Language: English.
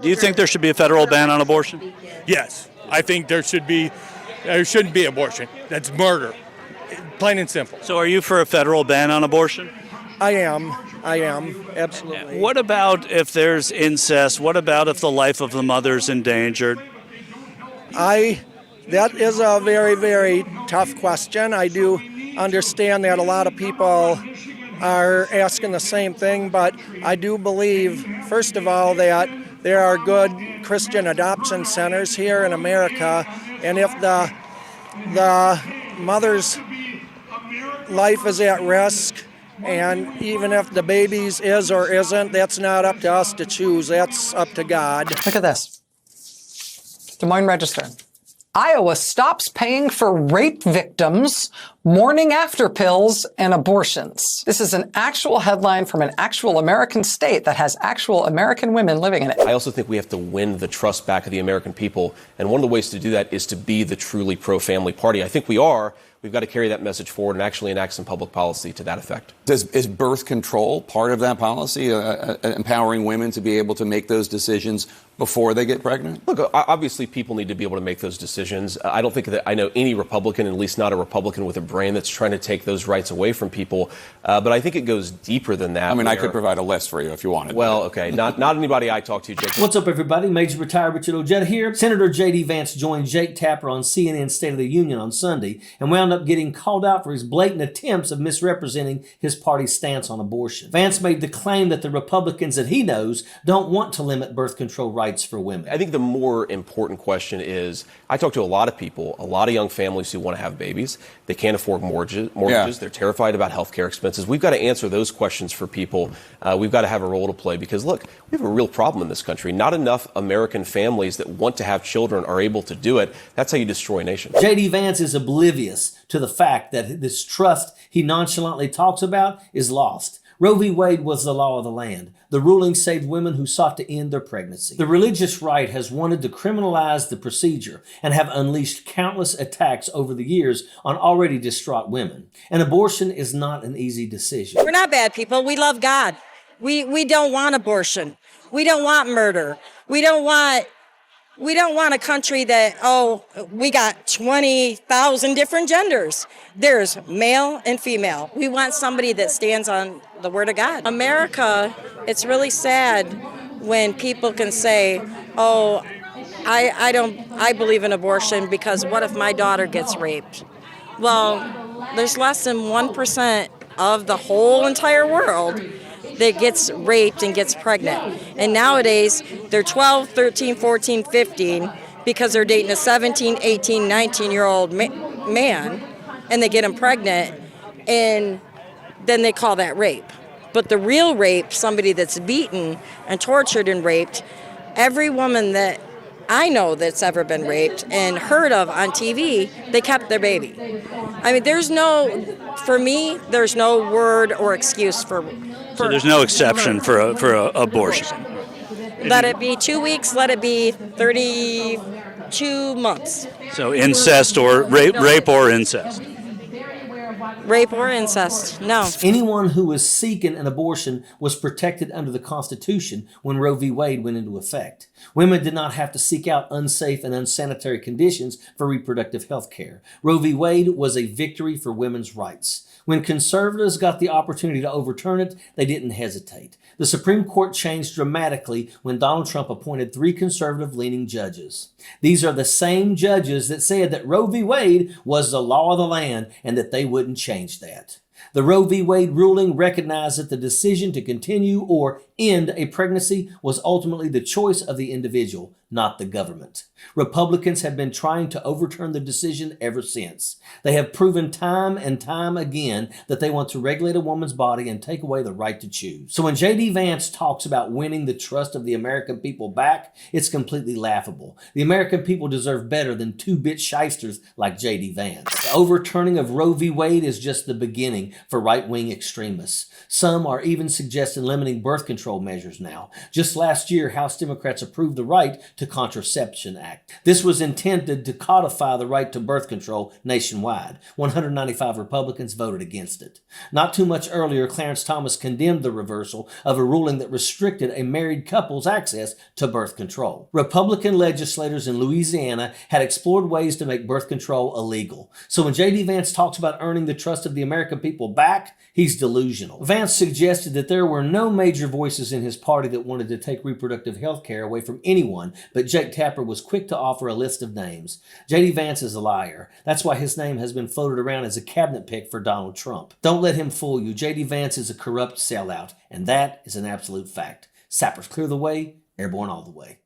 Do you think there should be a federal ban on abortion? Yes, I think there shouldn't be abortion. That's murder, plain and simple. So are you for a federal ban on abortion? I am, absolutely. What about if there's incest? What about if the life of the mother's endangered? That is a very, very tough question. I do understand that a lot of people are asking the same thing, but I do believe, first of all, that there are good Christian adoption centers here in America, and if the mother's life is at risk, and even if the baby's is or isn't, that's not up to us to choose. That's up to God. Look at this. Des Moines Register. Iowa stops paying for rape victims, morning after pills, and abortions. This is an actual headline from an actual American state that has actual American women living in it. I also think we have to win the trust back of the American people. And one of the ways to do that is to be the truly pro-family party. I think we are. We've got to carry that message forward and actually enact some public policy to that effect. Is birth control part of that policy, empowering women to be able to make those decisions before they get pregnant? Look, obviously people need to be able to make those decisions. I don't think that I know any Republican, at least not a Republican with a brain, that's trying to take those rights away from people. But I think it goes deeper than that. I mean, I could provide a list for you if you wanted. Well, okay. Not anybody I talk to, Jake. What's up, everybody? Major Retired Richard Ojeda here. Senator J.D. Vance joined Jake Tapper on CNN State of the Union on Sunday and wound up getting called out for his blatant attempts of misrepresenting his party's stance on abortion. Vance made the claim that the Republicans that he knows don't want to limit birth control rights for women. I think the more important question is, I talk to a lot of people, a lot of young families who want to have babies. They can't afford mortgages. Yeah. They're terrified about health care expenses. We've got to answer those questions for people. We've got to have a role to play because, look, we have a real problem in this country. Not enough American families that want to have children are able to do it. That's how you destroy a nation. J.D. Vance is oblivious to the fact that this trust he nonchalantly talks about is lost. Roe v. Wade was the law of the land. The ruling saved women who sought to end their pregnancy. The religious right has wanted to criminalize the procedure and have unleashed countless attacks over the years on already distraught women. And abortion is not an easy decision. We're not bad people. We love God. We don't want abortion. We don't want murder. We don't want a country that, we got 20,000 different genders. There's male and female. We want somebody that stands on the Word of God. America, it's really sad when people can say, I believe in abortion because what if my daughter gets raped? Well, there's less than 1% of the whole entire world that gets raped and gets pregnant. And nowadays, they're 12, 13, 14, 15 because they're dating a 17, 18, 19-year-old man, and they get him pregnant, and then they call that rape. But the real rape, somebody that's beaten and tortured and raped, every woman that I know that's ever been raped and heard of on TV, they kept their baby. I mean, for me, there's no word or excuse for so there's no exception for abortion. Let it be 2 weeks, let it be 32 months. So incest or rape or incest? Rape or incest, no. Anyone who was seeking an abortion was protected under the Constitution when Roe v. Wade went into effect. Women did not have to seek out unsafe and unsanitary conditions for reproductive health care. Roe v. Wade was a victory for women's rights. When conservatives got the opportunity to overturn it, they didn't hesitate. The Supreme Court changed dramatically when Donald Trump appointed 3 conservative-leaning judges. These are the same judges that said that Roe v. Wade was the law of the land and that they wouldn't change that. The Roe v. Wade ruling recognized that the decision to continue or end a pregnancy was ultimately the choice of the individual, not the government. Republicans have been trying to overturn the decision ever since. They have proven time and time again that they want to regulate a woman's body and take away the right to choose. So when J.D. Vance talks about winning the trust of the American people back, it's completely laughable. The American people deserve better than two-bit shysters like J.D. Vance. The overturning of Roe v. Wade is just the beginning for right-wing extremists. Some are even suggesting limiting birth control measures now. Just last year, House Democrats approved the right to Contraception Act. This was intended to codify the right to birth control nationwide. 195 Republicans voted against it. Not too much earlier, Clarence Thomas condemned the reversal of a ruling that restricted a married couple's access to birth control. Republican legislators in Louisiana had explored ways to make birth control illegal. So when J.D. Vance talks about earning the trust of the American people back, he's delusional. Vance suggested that there were no major voices in his party that wanted to take reproductive health care away from anyone, but Jake Tapper was quick to offer a list of names. J.D. Vance is a liar. That's why his name has been floated around as a cabinet pick for Donald Trump. Don't let him fool you. J.D. Vance is a corrupt sellout, and that is an absolute fact. Sappers clear the way, airborne all the way.